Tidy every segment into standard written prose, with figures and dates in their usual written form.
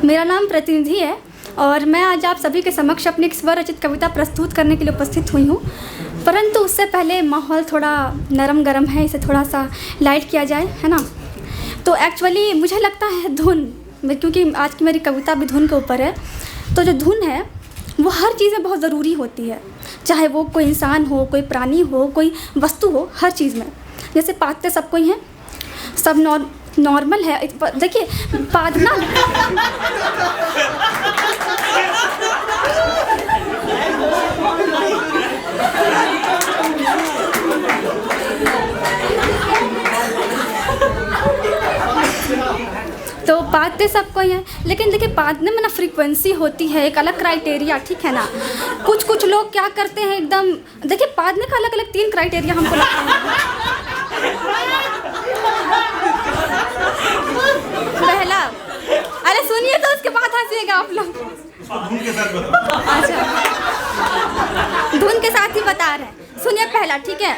मेरा नाम प्रतिनिधि है और मैं आज आप सभी के समक्ष अपनी एक स्वरचित कविता प्रस्तुत करने के लिए उपस्थित हुई हूँ। परंतु उससे पहले माहौल थोड़ा नरम गरम है, इसे थोड़ा सा लाइट किया जाए, है ना। तो एक्चुअली मुझे लगता है धुन, क्योंकि आज की मेरी कविता भी धुन के ऊपर है, तो जो धुन है वो हर चीज़ में बहुत ज़रूरी होती है, चाहे वो कोई इंसान हो, कोई प्राणी हो, कोई वस्तु हो, हर चीज़ में। जैसे पादते सब कोई हैं, सब नॉर्मल है। देखिए पादना तो पादते सब कोई है, लेकिन देखिए पादने में ना फ्रीक्वेंसी होती है, एक अलग क्राइटेरिया, ठीक है ना। कुछ लोग क्या करते हैं एकदम, देखिए पादने का अलग अलग 3 क्राइटेरिया हमको लगता है। पहला, अरे सुनिए तो उसके बाद हंसिएगा आप लोग। धुन के साथ बताओ। अच्छा, धुन के साथ ही बता रहे हैं, सुनिए। पहला, ठीक है,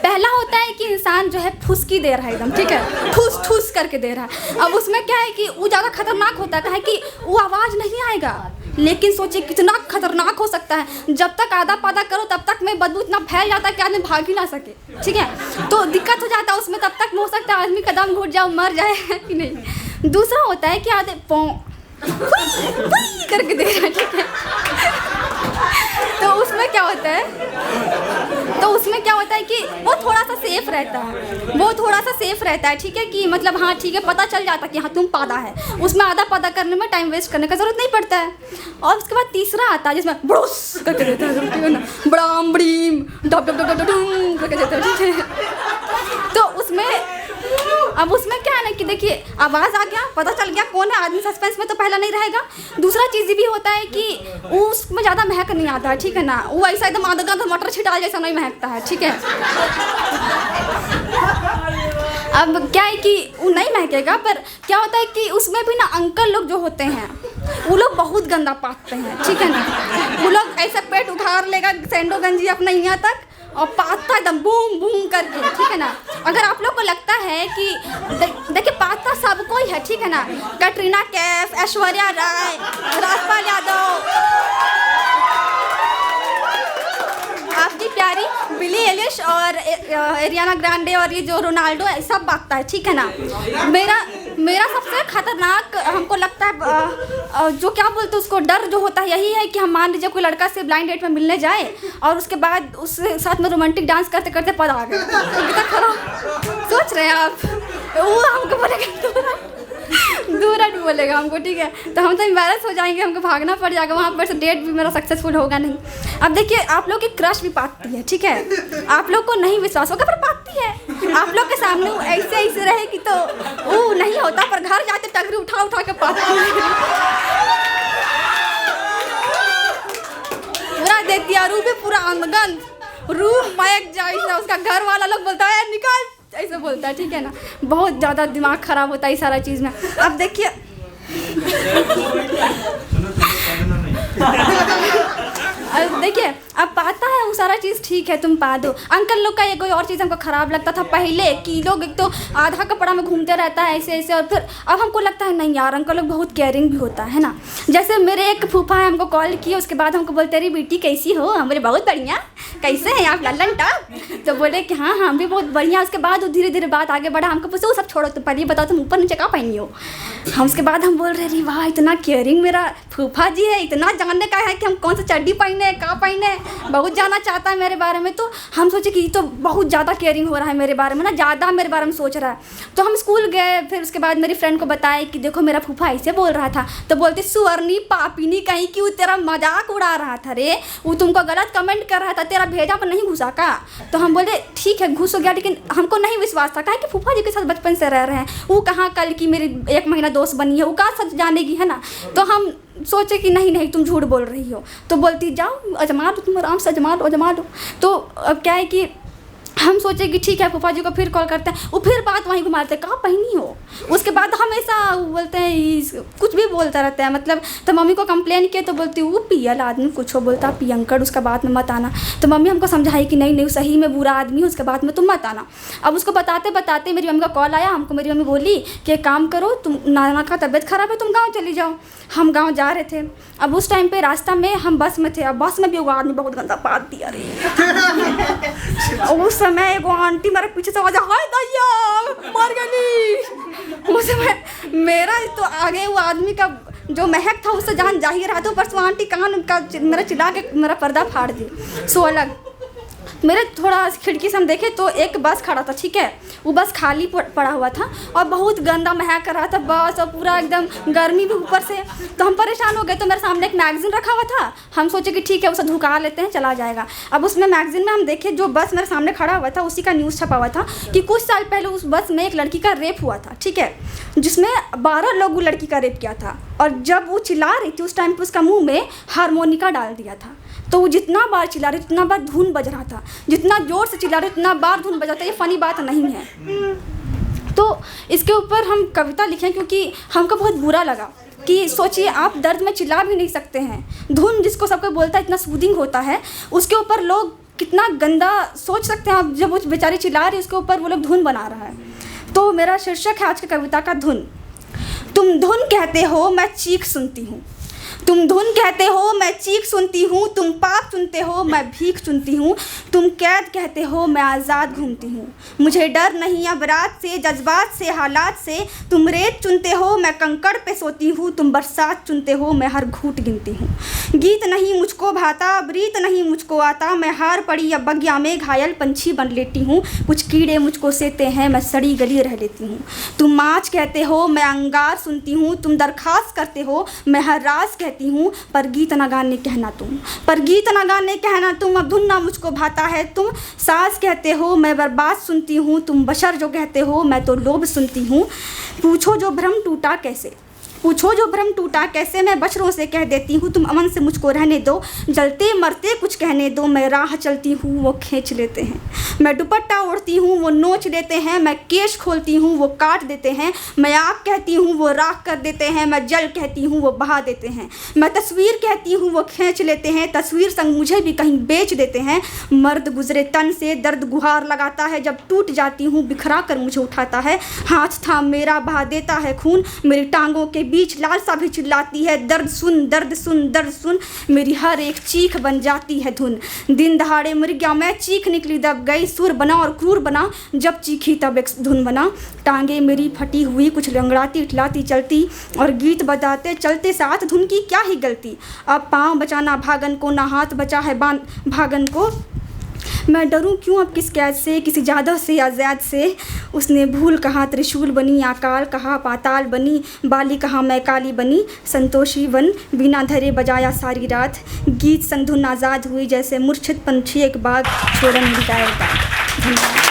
पहला होता है कि इंसान जो है फुसकी दे रहा है एकदम, ठीक है, ठूस ठूस करके दे रहा है। अब उसमें क्या है कि वो ज़्यादा खतरनाक होता है कि वो आवाज़ नहीं आएगा, लेकिन सोचिए कितना खतरनाक हो सकता है। जब तक आधा पादा करो तब तक में बदबू इतना फैल जाता है कि आदमी भाग ही ना सके, ठीक है। तो दिक्कत हो जाता है उसमें, तब तक में हो सकता है आदमी का दम घुट जाओ, मर जाए कि नहीं। दूसरा होता है कि आधे करके दे रहा है, ठीक है। तो उसमें क्या होता है कि वो थोड़ा सा सेफ रहता है, ठीक है, कि मतलब हाँ ठीक है, पता चल जाता है कि हाँ तुम पादा है। उसमें आधा पादा करने में टाइम वेस्ट करने का जरूरत नहीं पड़ता है। और उसके बाद तीसरा आता है जिसमें ब्रोस करके देता है, ठीक है ना, बड़ाम बड़ीम डब डब डब डब करके देता है, ठीक है। तो उसमें क्या है ना कि देखिए आवाज़ आ गया, पता चल गया कौन है, आदमी सस्पेंस में तो पहला नहीं रहेगा। दूसरा चीज़ भी होता है कि उसमें ज़्यादा महक नहीं आता है, ठीक है ना, वो ऐसा एकदम आधा आधा मटर छिटा जैसा नहीं महकता है, ठीक है। अब क्या है कि वो नहीं महकेगा, पर क्या होता है कि उसमें भी ना अंकल लोग जो होते हैं वो लोग बहुत गंदा पाते हैं, ठीक है ना। वो लोग ऐसा पेट उखाड़ लेगा सैंडो गंजी अपना यहाँ तक और पाता एकदम बूम बूम करके, ठीक है ना। अगर आप लोग को लगता है कि देखिए पाता सबको ही है, ठीक है ना, कैटरीना कैफ, ऐश्वर्या राय, राजपाल यादव, आपकी प्यारी बिली एलिश और एरियाना ग्रांडे और ये जो रोनाल्डो है, सब बातता है, ठीक है ना। मेरा सबसे खतरनाक हमको लगता है जो क्या बोलते हैं उसको, डर जो होता है यही है कि हम मान लीजिए कोई लड़का से ब्लाइंड डेट में मिलने जाए और उसके बाद उसके साथ में रोमांटिक डांस करते करते पद आ गए, कितना खराब सोच रहे हैं आप। वो हमको बोलेगा दूर हट बोलेगा हमको, ठीक है, तो हम तो एम्बैरस हो जाएंगे, हमको भागना पड़ जाएगा वहाँ पर, से डेट भी मेरा सक्सेसफुल होगा नहीं। अब देखिए आप लोग की क्रश भी पाती है, ठीक है, आप लोग को नहीं विश्वास होगा पर पाती है। आप लोग के सामने वो ऐसे रहेगी तो वो नहीं होता, पर घर जाते टगरी उठा उठा के पाती है, पूरा देती है, रूह भी पूरा अनगंध, रूह महक जाए, उसका घर वाला लोग बोलता है निकाल, ऐसे बोलता है, ठीक है ना। बहुत ज़्यादा दिमाग ख़राब होता है इस सारा चीज़ में। अब देखिए अब पाता है वो सारा चीज़, ठीक है, तुम पा दो। अंकल लोग का ये कोई और चीज़ हमको ख़राब लगता था पहले कि लोग एक तो आधा कपड़ा में घूमते रहता है ऐसे, और फिर अब हमको लगता है नहीं यार, अंकल लोग बहुत केयरिंग भी होता है ना। जैसे मेरे एक फूफा है, हमको कॉल किए, उसके बाद हमको बोलते अरे बेटी कैसी हो, हमारे बहुत बढ़िया, कैसे हैं आप लल्लन टॉप, तो बोले कि हाँ हम भी बहुत बढ़िया। उसके बाद वो धीरे धीरे बात आगे बढ़ा, हमको पूछा वो सब छोड़ो, तो पहले बताओ तुम ऊपर नीचे क्या पहनी हो। हम उसके बाद हम बोल रहे वाह इतना केयरिंग मेरा फूफा जी है, इतना जानने का है कि हम कौन सा चड्डी पहने, क्या पहने, बहुत जानना चाहता है मेरे बारे में। तो हम सोचे कि ये तो बहुत ज़्यादा केयरिंग हो रहा है मेरे बारे में ना, ज़्यादा मेरे बारे में सोच रहा है। तो हम स्कूल गए, फिर उसके बाद मेरी फ्रेंड को बताया कि देखो मेरा फूफा ऐसे बोल रहा था, तो बोलती सुअरनी पापिनी कहीं कि वो तेरा मजाक उड़ा रहा था रे, वो तुमको गलत कमेंट कर रहा था, तेरा भेजा पर नहीं घुसा का। तो हम बोले ठीक है घुस हो गया, लेकिन हमको नहीं विश्वास था कि फूफा जी के साथ बचपन से रह रहे हैं, वो कहाँ कल की मेरी 1 महीना दोस्त बनी है, वो कहाँ सच जानेगी, है ना। तो हम सोचे कि नहीं तुम झूठ बोल रही हो। तो बोलती जाओ अजमा लो, तुम आराम से अजमा लो। तो अब क्या है कि हम सोचे कि ठीक है, फूफा जी को फिर कॉल करते हैं, वो फिर बात वहीं घुमाते हैं, कहाँ पहनी हो। उसके बाद हमेशा बोलते हैं, कुछ भी बोलता रहता है, मतलब तो मम्मी को कंप्लेन किए तो बोलती वो पियल आदमी, कुछ हो बोलता पियंकड़, उसका बात में मत आना। तो मम्मी हमको समझाई कि नहीं नहीं, सही में बुरा आदमी है, उसके बात में तुम मत आना। अब उसको बताते बताते मेरी मम्मी का कॉल आया हमको। मेरी मम्मी बोली कि एक काम करो, तुम नाना का तबीयत ख़राब है, तुम गाँव चली जाओ। हम गाँव जा रहे थे। अब उस टाइम पे रास्ता में हम बस में थे। अब बस में भी वो आदमी बहुत गंदा बात दिया रही। उस समय एगो आंटी मेरे पीछे से आवाज़, हाय दैया मर गई। उस समय मेरा तो आगे वो आदमी का जो महक था उससे जान जा ही रहा था। ऊपर से आंटी कान का मेरा चिल्ला के मेरा पर्दा फाड़ दी। सो अलग मेरे थोड़ा खिड़की से हम देखे तो एक बस खड़ा था, ठीक है, वो बस खाली पड़ा हुआ था और बहुत गंदा महक कर रहा था बस, और पूरा एकदम गर्मी भी ऊपर से। तो हम परेशान हो गए। तो मेरे सामने एक मैगज़ीन रखा हुआ था, हम सोचे कि ठीक है उसे धुका लेते हैं, चला जाएगा। अब उसमें मैगज़ीन में हम देखे जो बस मेरे सामने खड़ा हुआ था उसी का न्यूज़ छपा हुआ था कि कुछ साल पहले उस बस में एक लड़की का रेप हुआ था, ठीक है, जिसमें 12 लोग वो लड़की का रेप किया था। और जब वो चिल्ला रही थी उस टाइम पर उसका मुँह में हारमोनिका डाल दिया था। तो वो जितना बार चिल्ला रही उतना बार धुन बज रहा था, जितना ज़ोर से चिल्ला रही उतना बार धुन बजा था। ये फ़नी बात नहीं है। तो इसके ऊपर हम कविता लिखें क्योंकि हमको बहुत बुरा लगा कि सोचिए आप दर्द में चिल्ला भी नहीं सकते हैं। धुन जिसको सबको बोलता है इतना सूदिंग होता है, उसके ऊपर लोग कितना गंदा सोच सकते हैं आप। जब वो बेचारी चिल्ला रही उसके ऊपर वो लोग धुन बना रहा है। तो मेरा शीर्षक है आज की कविता का धुन। तुम धुन कहते हो मैं चीख सुनती हूँ, तुम धुन कहते हो मैं चीख सुनती हूँ, तुम पाप चुनते हो मैं भीख चुनती हूँ, तुम कैद कहते हो मैं आज़ाद घूमती हूँ। मुझे डर नहीं अब रात से, जज्बात से, हालात से। तुम रेत चुनते हो मैं कंकड़ पे सोती हूँ, तुम बरसात चुनते हो मैं हर घूंट गिनती हूँ। गीत नहीं मुझको भाता, रीत नहीं मुझको आता, मैं हार पड़ी अब बगिया में घायल पंछी बन लेती हूँ। कुछ कीड़े मुझको सेते हैं मैं सड़ी गली रह लेती हूँ। तुम माच कहते हो मैं अंगार सुनती हूँ, तुम दरखास्त करते हो मैं हर राज कहती हूँ। पर गीत न गाने कहना तुम, पर गीत न गाने कहना तुम। अब धुन ना मुझको भाता है, तुम सास कहते हो मैं बर्बाद सुनती हूँ, तुम बशर जो कहते हो मैं तो लोभ सुनती हूँ। पूछो जो भ्रम टूटा कैसे, पूछो जो भ्रम टूटा कैसे, मैं बशरों से कह देती हूँ तुम अमन से मुझको रहने दो। जलते मरते कुछ कहने दो, मैं राह चलती हूँ वो खींच लेते हैं। मैं दुपट्टा ओढ़ती हूँ वो नोच लेते हैं, मैं केश खोलती हूँ वो काट देते हैं। मैं आग कहती हूँ वो राख कर देते हैं, मैं जल कहती हूँ वो बहा देते हैं। मैं तस्वीर कहती हूँ वो खींच लेते हैं, तस्वीर संग मुझे भी कहीं बेच देते हैं। मर्द गुजरे तन से दर्द गुहार लगाता है, जब टूट जाती हूँ बिखरा कर मुझे उठाता है। हाथ थाम मेरा बहा देता है खून, मेरी टांगों के बीच लालसा भी चिल्लाती है। दर्द सुन दर्द सुन दर्द सुन, मेरी हर एक चीख बन जाती है धुन। दिन दहाड़े मर गया मैं, चीख निकली दब गई, सुर बना और क्रूर बना, जब चीखी तब एक धुन बना। टांगे मेरी फटी हुई कुछ लंगड़ाती इठलाती चलती, और गीत बजाते चलते साथ धुन की क्या ही गलती। अब पाँव बचाना भागन को, ना हाथ बचा है भागन को। मैं डरूं क्यों अब किस कैद से, किसी जादव से या जैद से। उसने भूल कहा त्रिशूल बनी, आकाल कहा पाताल बनी, बाली कहा मैं काली बनी। संतोषी वन बिना धरे बजाया सारी रात, गीत संग धुन आज़ाद हुई जैसे मूर्छित पंछी एक बाग छोड़न जाएगा। धन्यवाद।